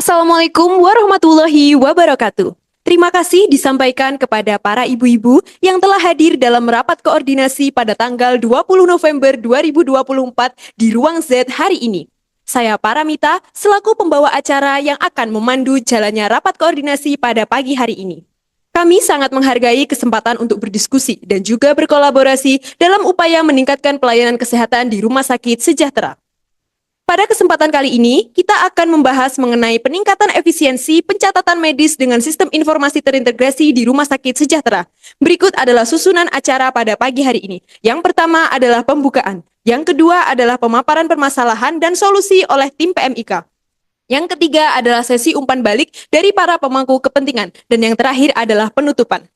Assalamualaikum warahmatullahi wabarakatuh. Terima kasih disampaikan kepada para ibu-ibu yang telah hadir dalam rapat koordinasi pada tanggal 20 November 2024 di Ruang Z hari ini. Saya Paramita, selaku pembawa acara yang akan memandu jalannya rapat koordinasi pada pagi hari ini. Kami sangat menghargai kesempatan untuk berdiskusi dan juga berkolaborasi dalam upaya meningkatkan pelayanan kesehatan di Rumah Sakit Sejahtera. Pada kesempatan kali ini, kita akan membahas mengenai peningkatan efisiensi pencatatan medis dengan sistem informasi terintegrasi di Rumah Sakit Sejahtera. Berikut adalah susunan acara pada pagi hari ini. Yang pertama adalah pembukaan. Yang kedua adalah pemaparan permasalahan dan solusi oleh tim PMIK. Yang ketiga adalah sesi umpan balik dari para pemangku kepentingan. Dan yang terakhir adalah penutupan.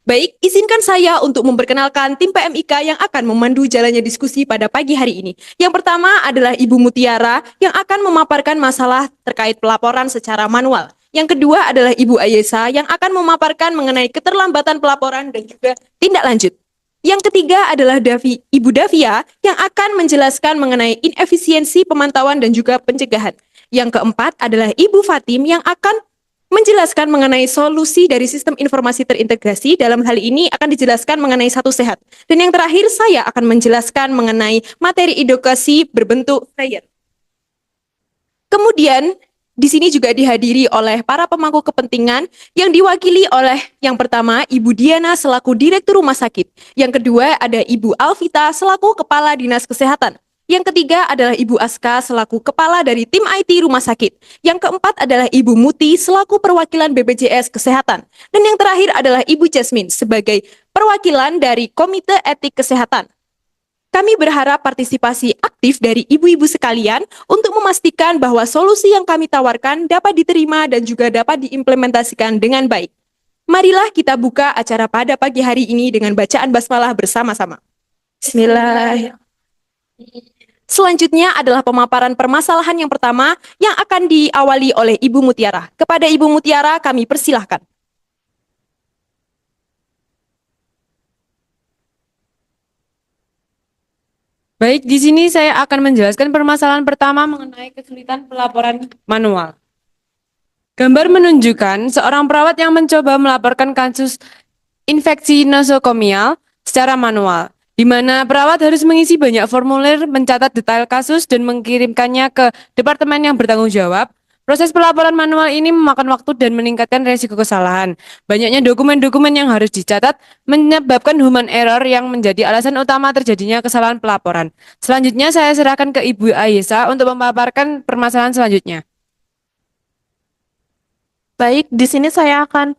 Baik, izinkan saya untuk memperkenalkan tim PMIK yang akan memandu jalannya diskusi pada pagi hari ini. Yang pertama adalah Ibu Mutiara yang akan memaparkan masalah terkait pelaporan secara manual. Yang kedua adalah Ibu Ayesa yang akan memaparkan mengenai keterlambatan pelaporan dan juga tindak lanjut. Yang ketiga adalah Ibu Davia yang akan menjelaskan mengenai inefisiensi pemantauan dan juga pencegahan. Yang keempat adalah Ibu Fatim yang akan menjelaskan mengenai solusi dari sistem informasi terintegrasi. Dalam hal ini akan dijelaskan mengenai Satu Sehat. Dan yang terakhir saya akan menjelaskan mengenai materi edukasi berbentuk flyer. Kemudian di sini juga dihadiri oleh para pemangku kepentingan yang diwakili oleh yang pertama Ibu Diana selaku Direktur Rumah Sakit. Yang kedua ada Ibu Alvita selaku Kepala Dinas Kesehatan. Yang ketiga adalah Ibu Aska selaku Kepala dari Tim IT Rumah Sakit. Yang keempat adalah Ibu Muti selaku perwakilan BPJS Kesehatan. Dan yang terakhir adalah Ibu Jasmine sebagai perwakilan dari Komite Etik Kesehatan. Kami berharap partisipasi aktif dari ibu-ibu sekalian untuk memastikan bahwa solusi yang kami tawarkan dapat diterima dan juga dapat diimplementasikan dengan baik. Marilah kita buka acara pada pagi hari ini dengan bacaan basmalah bersama-sama. Bismillahirrahmanirrahim. Selanjutnya adalah pemaparan permasalahan yang pertama yang akan diawali oleh Ibu Mutiara. Kepada Ibu Mutiara kami persilahkan. Baik, di sini saya akan menjelaskan permasalahan pertama mengenai kesulitan pelaporan manual. Gambar menunjukkan seorang perawat yang mencoba melaporkan kasus infeksi nosokomial secara manual, di mana perawat harus mengisi banyak formulir, mencatat detail kasus, dan mengirimkannya ke departemen yang bertanggung jawab. Proses pelaporan manual ini memakan waktu dan meningkatkan risiko kesalahan. Banyaknya dokumen-dokumen yang harus dicatat menyebabkan human error yang menjadi alasan utama terjadinya kesalahan pelaporan. Selanjutnya saya serahkan ke Ibu Ayesa untuk memaparkan permasalahan selanjutnya. Baik, di sini saya akan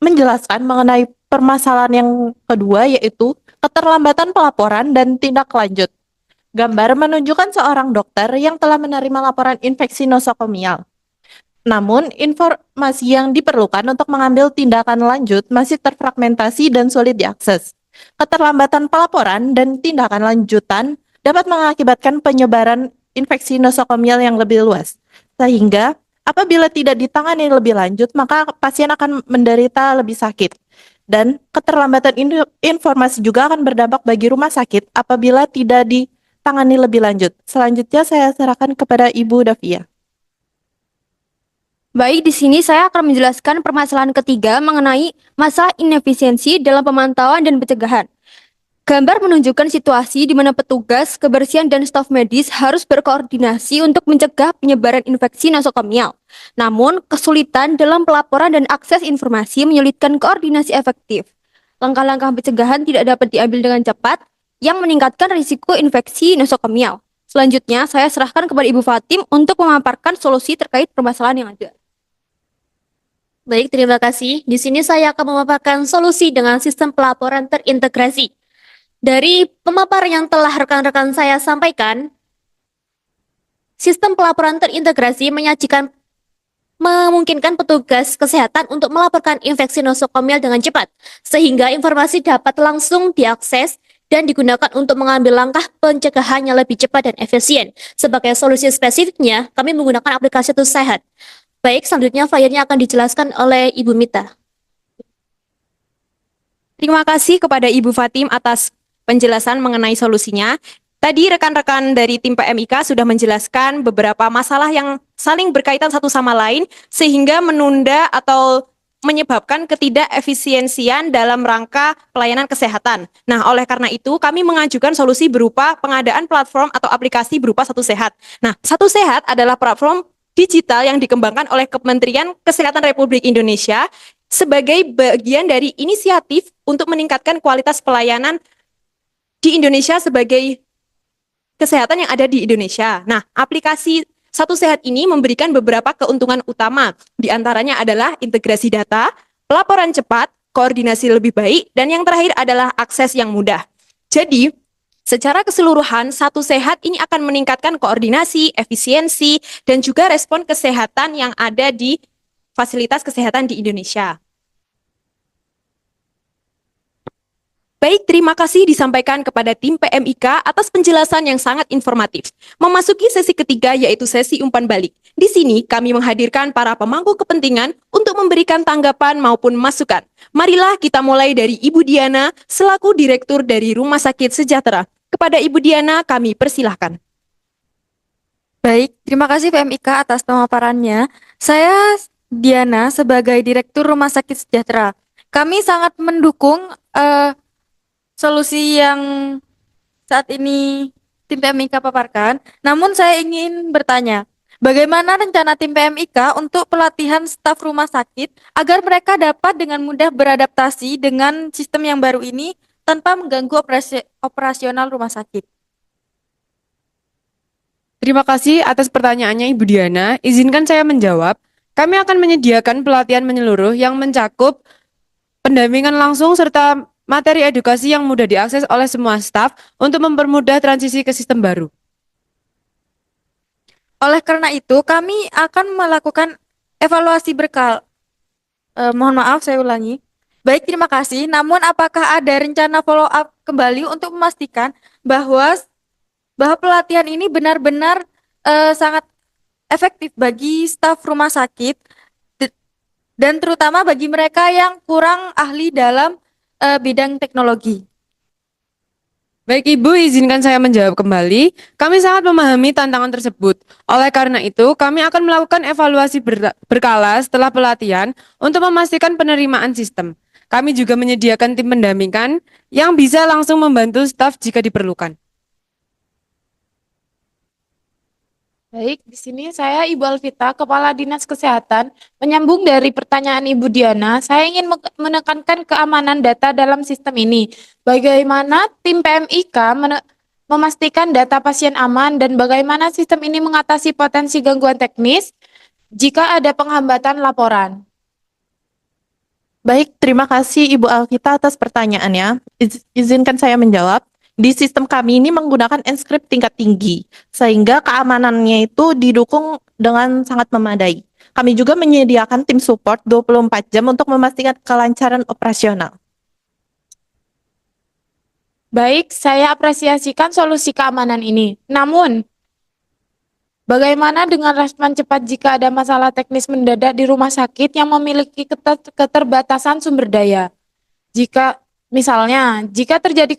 menjelaskan mengenai permasalahan yang kedua, yaitu keterlambatan pelaporan dan tindak lanjut. Gambar menunjukkan seorang dokter yang telah menerima laporan infeksi nosokomial. Namun, informasi yang diperlukan untuk mengambil tindakan lanjut masih terfragmentasi dan sulit diakses. Keterlambatan pelaporan dan tindakan lanjutan dapat mengakibatkan penyebaran infeksi nosokomial yang lebih luas, sehingga apabila tidak ditangani lebih lanjut, maka pasien akan menderita lebih sakit. Dan keterlambatan informasi juga akan berdampak bagi rumah sakit apabila tidak ditangani lebih lanjut. Selanjutnya saya serahkan kepada Ibu Davia. Baik, di sini saya akan menjelaskan permasalahan ketiga mengenai masalah inefisiensi dalam pemantauan dan pencegahan. Gambar menunjukkan situasi di mana petugas, kebersihan, dan staf medis harus berkoordinasi untuk mencegah penyebaran infeksi nosokomial. Namun, kesulitan dalam pelaporan dan akses informasi menyulitkan koordinasi efektif. Langkah-langkah pencegahan tidak dapat diambil dengan cepat, yang meningkatkan risiko infeksi nosokomial. Selanjutnya, saya serahkan kepada Ibu Fatim untuk memaparkan solusi terkait permasalahan yang ada. Baik, terima kasih. Di sini saya akan memaparkan solusi dengan sistem pelaporan terintegrasi. Dari pemaparan yang telah rekan-rekan saya sampaikan, sistem pelaporan terintegrasi memungkinkan petugas kesehatan untuk melaporkan infeksi nosokomial dengan cepat, sehingga informasi dapat langsung diakses dan digunakan untuk mengambil langkah pencegahan yang lebih cepat dan efisien. Sebagai solusi spesifiknya, kami menggunakan aplikasi Satu Sehat. Baik, selanjutnya flyernya akan dijelaskan oleh Ibu Mita. Terima kasih kepada Ibu Fatim atas penjelasan mengenai solusinya. Tadi rekan-rekan dari tim PMIK sudah menjelaskan beberapa masalah yang saling berkaitan satu sama lain sehingga menunda atau menyebabkan ketidakefisiensian dalam rangka pelayanan kesehatan. Nah, oleh karena itu kami mengajukan solusi berupa pengadaan platform atau aplikasi berupa Satu Sehat. Nah, Satu Sehat adalah platform digital yang dikembangkan oleh Kementerian Kesehatan Republik Indonesia sebagai bagian dari inisiatif untuk meningkatkan kualitas pelayanan di Indonesia sebagai kesehatan yang ada di Indonesia. Nah, aplikasi Satu Sehat ini memberikan beberapa keuntungan utama. Di antaranya adalah integrasi data, pelaporan cepat, koordinasi lebih baik, dan yang terakhir adalah akses yang mudah. Jadi, secara keseluruhan, Satu Sehat ini akan meningkatkan koordinasi, efisiensi, dan juga respon kesehatan yang ada di fasilitas kesehatan di Indonesia. Baik, terima kasih disampaikan kepada tim PMIK atas penjelasan yang sangat informatif. Memasuki sesi ketiga yaitu sesi umpan balik. Di sini kami menghadirkan para pemangku kepentingan untuk memberikan tanggapan maupun masukan. Marilah kita mulai dari Ibu Diana selaku Direktur dari Rumah Sakit Sejahtera. Kepada Ibu Diana kami persilahkan. Baik, terima kasih PMIK atas pemaparannya. Saya Diana sebagai Direktur Rumah Sakit Sejahtera. Kami sangat mendukung solusi yang saat ini tim PMIK paparkan. Namun saya ingin bertanya, bagaimana rencana tim PMIK untuk pelatihan staf rumah sakit agar mereka dapat dengan mudah beradaptasi dengan sistem yang baru ini tanpa mengganggu operasional rumah sakit? Terima kasih atas pertanyaannya Ibu Diana. Izinkan saya menjawab. Kami akan menyediakan pelatihan menyeluruh yang mencakup pendampingan langsung serta materi edukasi yang mudah diakses oleh semua staf untuk mempermudah transisi ke sistem baru. Oleh karena itu, kami akan melakukan evaluasi berkala. Mohon maaf, saya ulangi. Baik, terima kasih. Namun, apakah ada rencana follow up kembali untuk memastikan bahwa pelatihan ini benar-benar sangat efektif bagi staf rumah sakit dan terutama bagi mereka yang kurang ahli dalam bidang teknologi? Baik Ibu, izinkan saya menjawab kembali. Kami sangat memahami tantangan tersebut. Oleh karena itu, kami akan melakukan evaluasi berkala setelah pelatihan untuk memastikan penerimaan sistem. Kami juga menyediakan tim pendampingan yang bisa langsung membantu staf jika diperlukan. Baik, di sini saya Ibu Alvita, Kepala Dinas Kesehatan. Menyambung dari pertanyaan Ibu Diana, saya ingin menekankan keamanan data dalam sistem ini. Bagaimana tim PMIK memastikan data pasien aman dan bagaimana sistem ini mengatasi potensi gangguan teknis jika ada penghambatan laporan? Baik, terima kasih Ibu Alvita atas pertanyaannya. Izinkan saya menjawab. Di sistem kami ini menggunakan enkripsi tingkat tinggi, sehingga keamanannya itu didukung dengan sangat memadai. Kami juga menyediakan tim support 24 jam untuk memastikan kelancaran operasional. Baik, saya apresiasikan solusi keamanan ini. Namun, bagaimana dengan respon cepat jika ada masalah teknis mendadak di rumah sakit yang memiliki keterbatasan sumber daya? Jika terjadi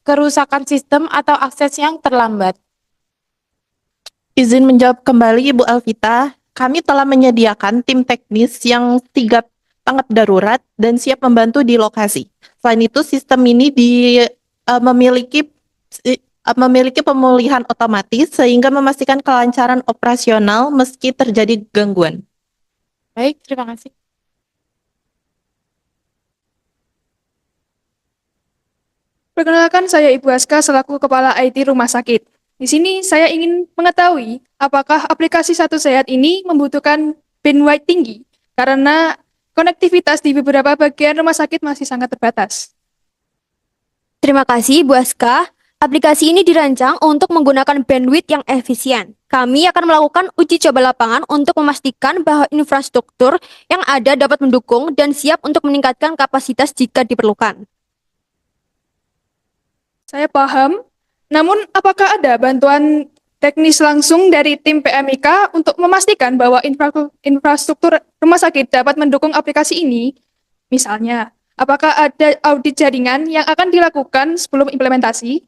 kerusakan sistem atau akses yang terlambat. Izin menjawab kembali Ibu Alvita, kami telah menyediakan tim teknis yang 3 tanggap darurat dan siap membantu di lokasi. Selain itu, sistem ini memiliki pemulihan otomatis sehingga memastikan kelancaran operasional meski terjadi gangguan. Baik, terima kasih. Perkenalkan, saya Ibu Aska selaku Kepala IT Rumah Sakit. Di sini saya ingin mengetahui apakah aplikasi Satu Sehat ini membutuhkan bandwidth tinggi karena konektivitas di beberapa bagian rumah sakit masih sangat terbatas. Terima kasih, Bu Aska. Aplikasi ini dirancang untuk menggunakan bandwidth yang efisien. Kami akan melakukan uji coba lapangan untuk memastikan bahwa infrastruktur yang ada dapat mendukung dan siap untuk meningkatkan kapasitas jika diperlukan. Saya paham, namun apakah ada bantuan teknis langsung dari tim PMIK untuk memastikan bahwa infrastruktur rumah sakit dapat mendukung aplikasi ini? Misalnya, apakah ada audit jaringan yang akan dilakukan sebelum implementasi?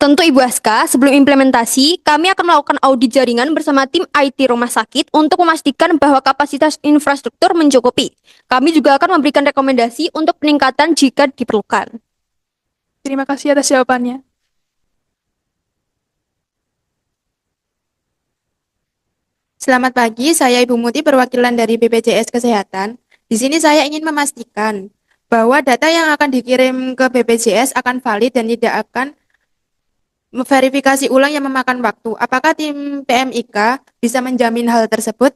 Tentu Ibu Aska, sebelum implementasi, kami akan melakukan audit jaringan bersama tim IT rumah sakit untuk memastikan bahwa kapasitas infrastruktur mencukupi. Kami juga akan memberikan rekomendasi untuk peningkatan jika diperlukan. Terima kasih atas jawabannya. Selamat pagi, saya Ibu Muti perwakilan dari BPJS Kesehatan. Di sini saya ingin memastikan bahwa data yang akan dikirim ke BPJS akan valid dan tidak akan verifikasi ulang yang memakan waktu. Apakah tim PMIK bisa menjamin hal tersebut?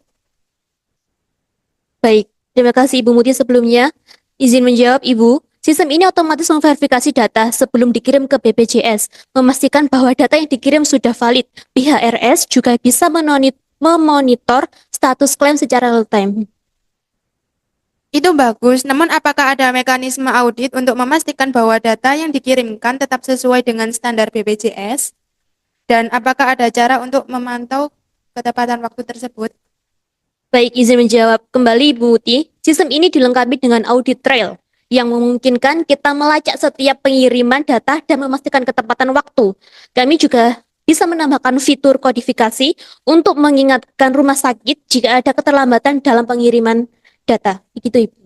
Baik, terima kasih Ibu Muti sebelumnya. Izin menjawab Ibu, sistem ini otomatis memverifikasi data sebelum dikirim ke BPJS, memastikan bahwa data yang dikirim sudah valid. Pihak RS juga bisa memonitor status klaim secara real time. Itu bagus, namun apakah ada mekanisme audit untuk memastikan bahwa data yang dikirimkan tetap sesuai dengan standar BPJS? Dan apakah ada cara untuk memantau ketepatan waktu tersebut? Baik, izin menjawab kembali Ibu Muti. Sistem ini dilengkapi dengan audit trail yang memungkinkan kita melacak setiap pengiriman data dan memastikan ketepatan waktu. Kami juga bisa menambahkan fitur kodifikasi untuk mengingatkan rumah sakit jika ada keterlambatan dalam pengiriman data. Begitu Ibu.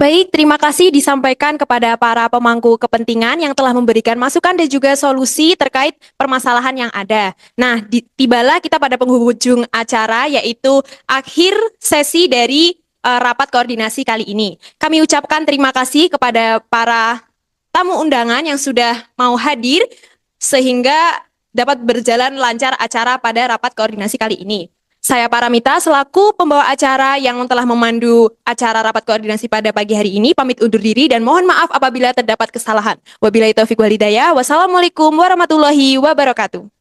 Baik, terima kasih disampaikan kepada para pemangku kepentingan yang telah memberikan masukan dan juga solusi terkait permasalahan yang ada. Nah, tibalah kita pada penghujung acara, yaitu akhir sesi dari rapat koordinasi kali ini. Kami ucapkan terima kasih kepada para tamu undangan yang sudah mau hadir, sehingga dapat berjalan lancar acara pada rapat koordinasi kali ini. Saya Paramita selaku pembawa acara yang telah memandu acara rapat koordinasi pada pagi hari ini pamit undur diri dan mohon maaf apabila terdapat kesalahan. Wabillahi taufiq wal hidayah. Wassalamualaikum warahmatullahi wabarakatuh.